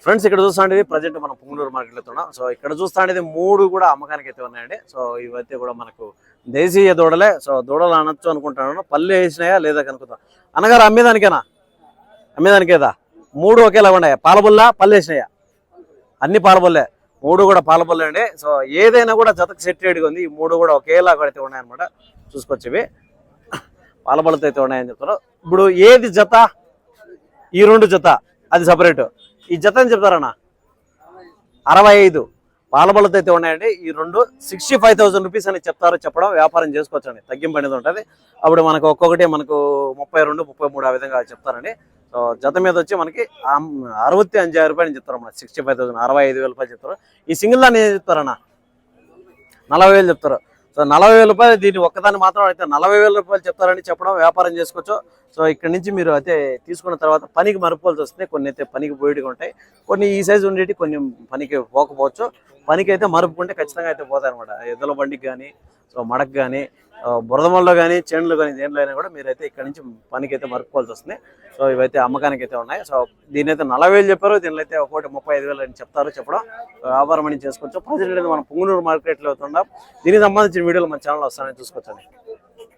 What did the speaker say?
Friends ఇక్కడ చూస్తాండేది present మనం పుంగనూరు మార్కెట్లో ఉన్నాం. సో ఇక్కడ చూస్తాండేది 3 కూడా అమ్మకానికి అయితే ఉన్నాయండి. సో ఇవైతే కూడా మనకు దేశీయ దూడలే. సో దూడలు అనొచ్చు అనుకుంటున్నాను. పళ్ళు వేసినాయా లేదా కనుక్కుందాం. అన్నగారు అమ్మేదానికేదా 3 ఒకేలా ఉన్నాయా? పాలబుల్లా పళ్ళు వేసినాయా? అన్ని పాలబుల్లే, 3 కూడా పాలబుల్లే అండి. సో ఏదైనా కూడా జతకు సెట్ రేట్గా ఉంది. ఈ 3 కూడా ఒకేలా అయితే ఉన్నాయన్నమాట. చూసుకోవచ్చు, ఇవి పాలబుల్లతో అయితే ఉన్నాయని చెప్తారు. ఇప్పుడు ఏది జత? ఈ 2 జత అది సపరేట్. ఈ జత అని చెప్తారన్నా 65 పాలబలతో అయితే ఉన్నాయండి. ఈ 2 65,000 రూపీస్ అని చెప్తారు. చెప్పడం వ్యాపారం చేసుకోవచ్చు అండి, తగ్గింపు అనేది ఉంటుంది. అప్పుడు మనకు ఒక్కొక్కటి మనకు 32, 33 ఆ విధంగా చెప్తారండి. సో జత మీద వచ్చి మనకి 65,000 రూపాయలు చెప్తారు అన్నమాట. 65,000 65,000 రూపాయలు చెప్తారు. ఈ సింగిల్ దాన్ని ఏం చెప్తారన్నా 40,000 చెప్తారు. సో 40,000 రూపాయలు దీన్ని ఒక్కదాన్ని మాత్రం అయితే 40,000 రూపాయలు చెప్తారని చెప్పడం వ్యాపారం చేసుకోవచ్చు. సో ఇక్కడ నుంచి మీరు అయితే తీసుకున్న తర్వాత పనికి మరుపుకోవాల్సి వస్తుంది. కొన్ని అయితే పనికి పోయేటివి ఉంటాయి, కొన్ని ఈ సైజు ఉండేవి, కొన్ని పనికి పోకపోవచ్చు. పనికి అయితే మరుపుకుంటే ఖచ్చితంగా అయితే పోతాయి అనమాట. ఎద్దుల బండికి కానీ, సో మడకు కానీ, బురదమల్లో కానీ, చేనులు కానీ, దేంట్లో అయినా కూడా మీరైతే ఇక్కడ నుంచి పనికి అయితే మరుపుకోవాల్సి వస్తుంది. సో ఇవైతే అమ్మకానికి అయితే ఉన్నాయి. సో దీని అయితే 40,000 చెప్పారు. దీనిలో అయితే ఒకటి 35,000 అని చెప్తారు. చెప్పడం వ్యాపారం అని చేసుకోవచ్చు. ప్రజెంట్ మనం పుంగనూరు మార్కెట్లో అవుతున్నాం. దీనికి సంబంధించిన వీడియోలు మన ఛానల్లో వస్తానని చూసుకోవచ్చండి.